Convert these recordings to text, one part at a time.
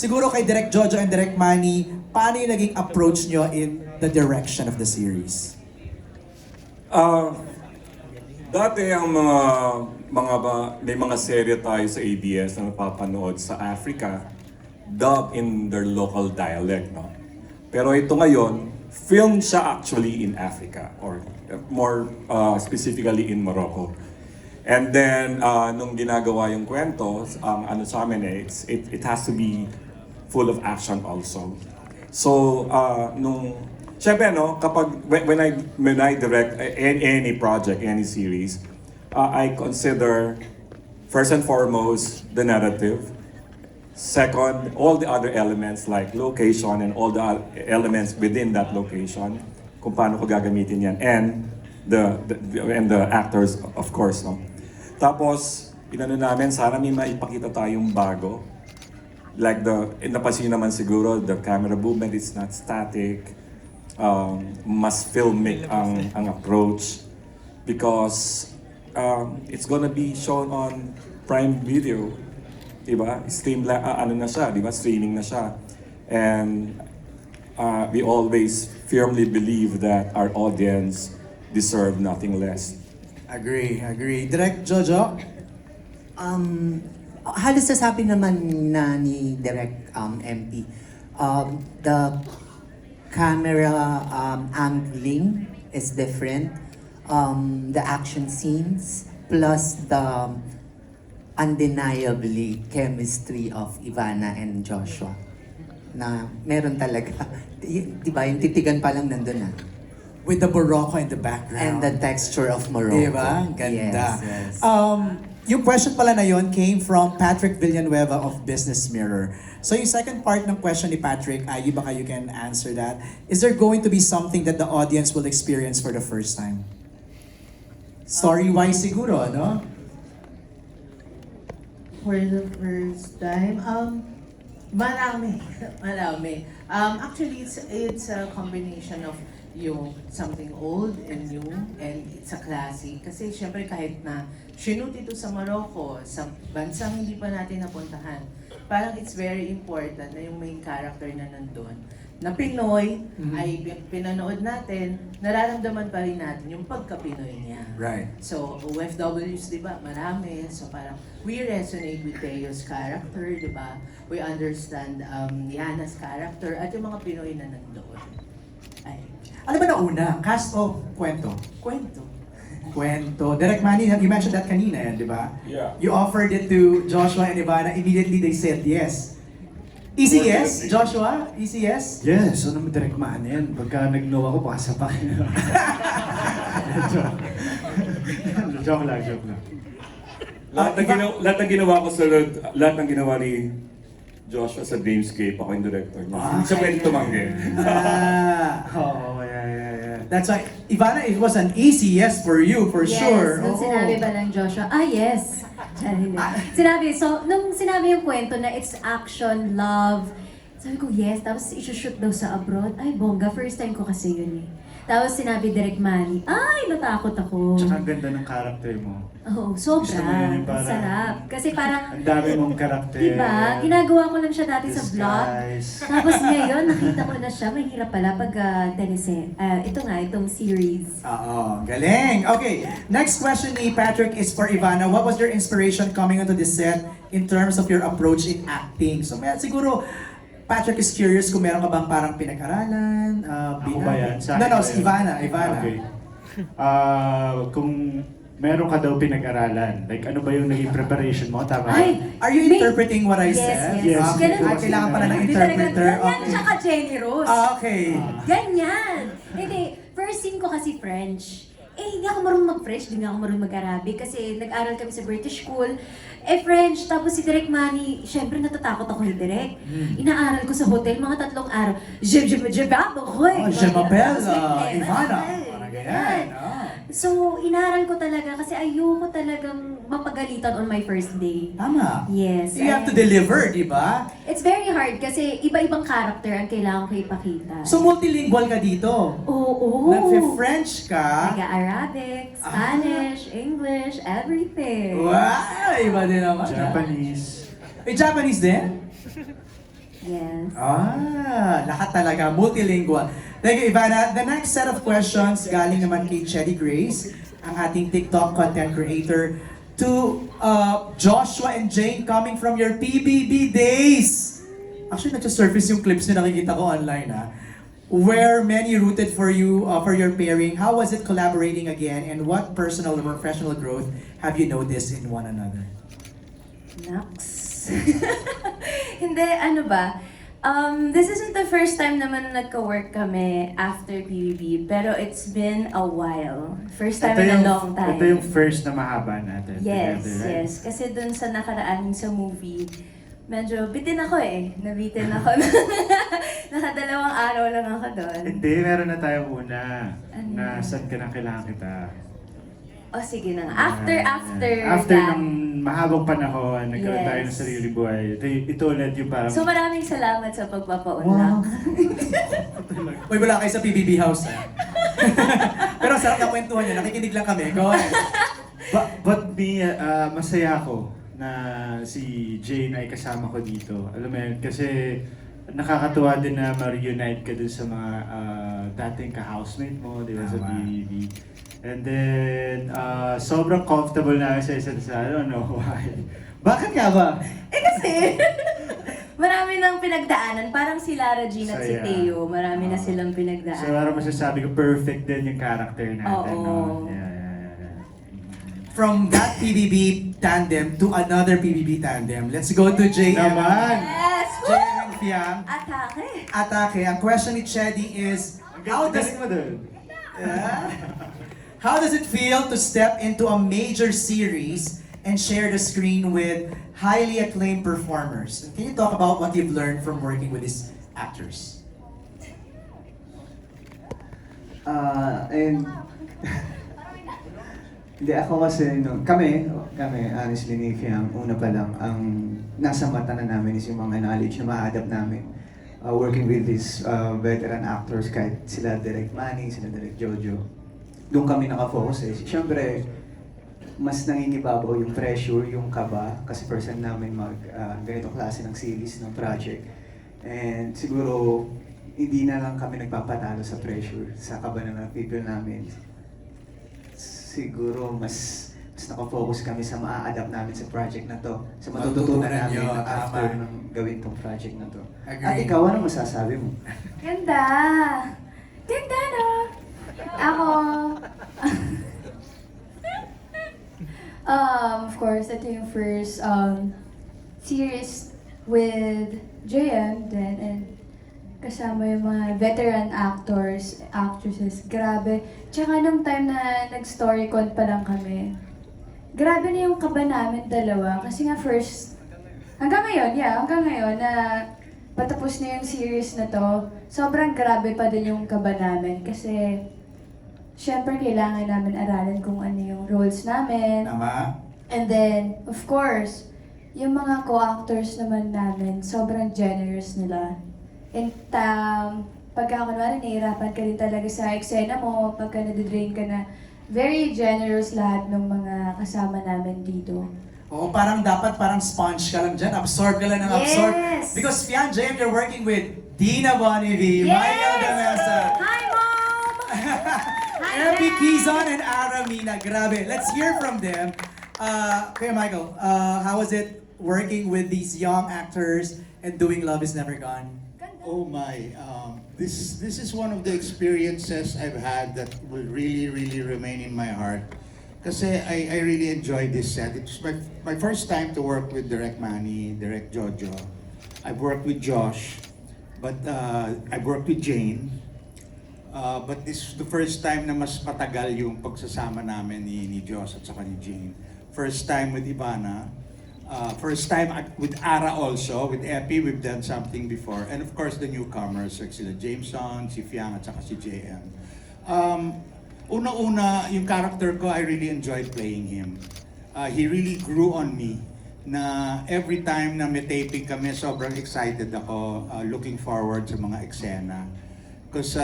Siguro kay Direk Jojo and Direk Manny, paano yung naging approach nyo in the direction of the series? Ah, dati ang may mga serye tayo sa ABS na napapanood sa Africa, dubbed in their local dialect, no? Pero ito ngayon, filmed siya actually in Africa, or more specifically in Morocco. And then, nung ginagawa yung kwento, ang ano sa amin it has to be full of action also. So, syempre, no, when I direct any project, any series, I consider first and foremost the narrative. Second, all the other elements like location and all the elements within that location, kung paano ko gagamitin yan, and the actors, of course, no. Tapos, inano namin, sana may maipakita tayong bago. Like napansin naman siguro, the camera movement is not static. Mas filmic ang approach. Because it's gonna be shown on Prime Video. Diba? Ano na siya, diba? Streaming na siya. And we always firmly believe that our audience deserve nothing less. Agree. Direk Jojo? Halos sasabi naman na ni Direk MP, the camera angling is different. The action scenes plus the undeniably chemistry of Ivana and Joshua na meron talaga. Di ba? Yung titigan pa lang nandun na. With the Morocco in the And background. the texture of Morocco. Diba? Ganda. Yes. Yung question pala na yun came from Patrick Villanueva of Business Mirror. So yung second part ng question ni Patrick, baka you can answer that. Is there going to be something that the audience will experience for the first time? Story-wise siguro, no? For the first time, marami. Actually, it's a combination of yung something old and new, and it's a classic. Kasi syempre kahit na shoot ito sa Morocco, sa bansang hindi pa natin napuntahan, parang it's very important na yung main character na nandun, na Pinoy, ay pinanood natin, nararamdaman pa rin natin yung pagka-Pinoy niya. Right. So, OFWs, di ba? Marami. So, parang we resonate with Teo's character, di ba? We understand Yana's character at yung mga Pinoy na nandoon. Ay, Ano ba nauna? Cast o kwento? kwento. Kwento. Direk Manny, you mentioned that kanina, di ba? Yeah. You offered it to Joshua and Ivana, immediately they said yes. Easy yes, Joshua? Easy yes? Yes, ano mo direct man yan. Pagka nag-no ako, pasa pa. Joke lang. Lahat ng ginawa ni Joshua sa Dreamscape, ako yung director niya. Hindi siya pwede tumanggi. Oh, yeah. That's why, Ivana, it was an easy yes for you, for sure. Nung sinabi ba ng Joshua, yes. Sinabi, so, nung sinabi yung kwento na it's action, love, sabi ko, yes. Tapos isushoot daw sa abroad. Ay, bongga. First time ko kasi yun eh. Tapos sinabi Direk Manny, ay, natakot ako. Tsaka ang ganda ng karakter mo. Oo, Gusto sobra. mo yun yung Ang parang- sarap. Kasi parang, Ang dami mong karakter. diba, ginagawa ko lang siya dati sa vlog. Disguise. Tapos ngayon, nakita ko na siya. Mahirap pala pag itong series. Oo, galing. Okay, next question ni Patrick is for Ivana. What was your inspiration coming onto the set in terms of your approach in acting? So, siguro, Patrick is curious kung meron ka bang parang pinag-aralan? Ako ba yan? Sa No, akin ba si yan? Ivana. Okay. Kung meron ka daw pinag-aralan, like ano ba yung naging preparation mo? Tama? Ay! Are you May- interpreting what I Yes, said? yes. Yes. Okay. Kailangan pala ng Hindi talaga, interpreter. ganyan siya ka-Jenny Rose. Okay. Ganyan! Hindi, first scene ko kasi French. Hindi ako marunong mag-French, hindi nga ako marunong mag-Arabic kasi nag-aral kami sa British school. French, tapos si Direk Manny, syempre natatakot ako ni Direk. Inaaral ko sa hotel, mga 3 araw. Je m'appelle, Ivana. Parang ganyan. Oh. So, inaaral ko talaga kasi ayoko talagang mapagalitan on my first day. Tama. Yes. You have to deliver, di ba? It's very hard kasi iba-ibang character ang kailangan ko ipakita. So multilingual ka dito. Oo. Nag-French ka. Arabic, Spanish, English, everything. Wow! Iba din naman. Japanese. Japanese din? Yes. Lahat talaga, multilingual. Thank you, Ivana. The next set of questions galing naman kay Chedi Grace, ang ating TikTok content creator, to Joshua and Jane coming from your PBB days. Actually, nag-surface yung clips na nakikita ko online, ha? Where many rooted for you, for your pairing. How was it collaborating again? And what personal or professional growth have you noticed in one another? Naks. Hindi, ano ba? This isn't the first time naman na nagka-work kami after PBB, pero it's been a while. First time in a long time. Ito yung first na mahaba natin. Yes, together, right? yes. Kasi dun sa nakaraan sa movie, medyo bitin ako eh. Nabitin ako. Nakadalawang araw lang ako doon. Hindi, meron na tayong una. Ano Na yun? saan ka na kailangan kita. O sige na nga. After After that. ng mahabang panahon, nagkaroon Yes. tayo ng sarili buhay. Ito ulit yung parang... So maraming salamat sa pagpapaunlak. Uy, wala kayo sa PBB house, ha? Pero sarap na kwentuhan niya, nakikinig lang kami. Go ahead. But me, masaya ako na si Jane ay kasama ko dito. Alam mo yun, kasi nakakatuwa din na ma-reunite ka dun sa mga dating ka-housemate mo, di ba, sa Tama. PBB. And then, sobrang comfortable na sa isa't isa. I don't know why. Bakit nga ba? Eh kasi, marami nang pinagdaanan. Parang si Lara Jean at si Saya. Teo, marami na silang So, pinagdaanan. parang masasabi ko, perfect din yung character natin. Oo. No? Yeah. From that PBB tandem to another PBB tandem. Let's go to JM. Naman! Yes! Woo! JM and Fiang. Atake! Atake. Ang question ni Chedi is, how does mo dun? how does it feel to step into a major series and share the screen with highly acclaimed performers? Can you talk about what you've learned from working with these actors? And hindi ako kasi kami honestly ni Fiang, una pa lang ang nasa mata na namin is yung mga knowledge na ma-adapt namin working with these veteran actors, kahit sila Direk Manny, sila Direk Jojo. Doon kami nakafocus eh. Siyempre, mas nangingibabaw yung pressure, yung kaba, kasi first time namin mag ganitong klase ng series, ng project. And siguro, hindi na lang kami nagpapatalo sa pressure, sa kaba na people namin. Siguro, mas nakafocus kami sa maa-adapt namin sa project na to, sa matututunan Matututunan namin nyo, after tama. ng gawin tong project na to. Agree. At ikaw, ano masasabi mo? Ganda! Ganda, no? Ako... Of course, ito yung first series with JM then and kasama yung mga veteran actors, actresses. Grabe. Tsaka nung time na nag-storycon pa lang kami, grabe na yung kaba namin dalawa. Kasi nga first, hanggang ngayon na patapos na yung series na to, sobrang grabe pa din yung kaba namin. Kasi syempre, kailangan namin aralin kung ano yung roles namin. Tama? And then, of course, yung mga co-actors naman namin, sobrang generous nila. And pagka kunwari, nahihirapan ka rin talaga sa eksena mo, pagka nadidrain ka na, very generous lahat ng mga kasama namin dito. Oo, parang dapat parang sponge ka lang dyan. Absorb ka lang ng absorb. Yes! Because Fiang, JM, you're working with Dina Bonnevie, Yes! Michael De Mesa, Hi, Mom! Erby Quizon, and Aramina. Grabe. Let's hear from them. Kuya Michael, how was it working with these young actors and doing Love Is Never Gone? Oh my, this is one of the experiences I've had that will really remain in my heart. Kasi I really enjoyed this set. It's my first time to work with Direk Manny, Direk Jojo. I've worked with Josh, but I've worked with Jane. But this is the first time na mas matagal yung pagsasama namin ni Josh at saka ni Jane. First time with Ivana. First time with Ara also, with Epi, we've done something before. And of course, the newcomers, like sila Jameson, si Fiang, at saka si JM. Una-una, yung character ko, I really enjoyed playing him. He really grew on me na every time na may taping kami, sobrang excited ako, looking forward sa mga eksena. Because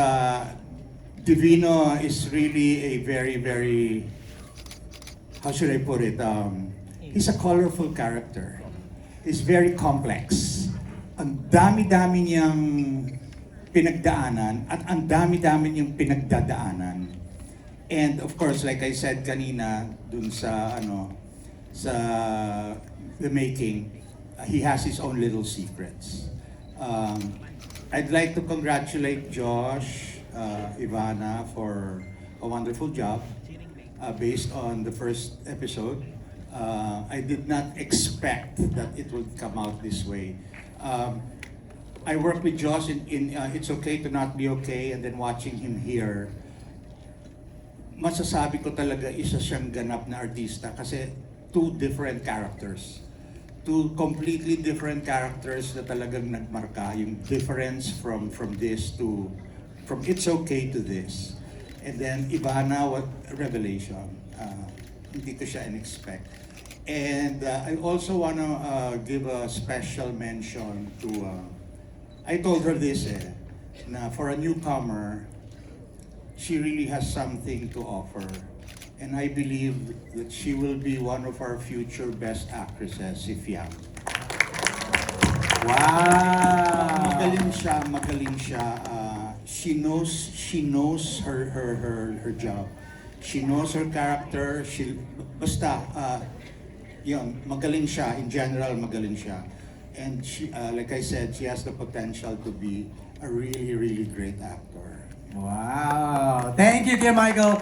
Divino is really a very, how should I put it? He's a colorful character. He's very complex. ang dami-dami niyang pinagdaanan at ang dami-dami niyang pinagdadaanan. And of course, like I said kanina, dun sa sa The Making, he has his own little secrets. I'd like to congratulate Josh, Ivana for a wonderful job based on the first episode. I did not expect that it would come out this way. I worked with Josh in It's Okay to Not Be Okay, and then watching him here, masasabi ko talaga isa siyang ganap na artista kasi two different characters. Two completely different characters na talagang nagmarka, yung difference from It's Okay to this. And then Ivana, what revelation. Hindi ko siya in-expect. And I also want to give a special mention to, I told her this na for a newcomer, she really has something to offer. And I believe that she will be one of our future best actresses, si Fiam. Wow! Magaling siya. She knows her job. She knows her character. Yun, magaling siya. In general, magaling siya. And she, like I said, she has the potential to be a really, really great actor. Wow! Thank you, Kuya Michael.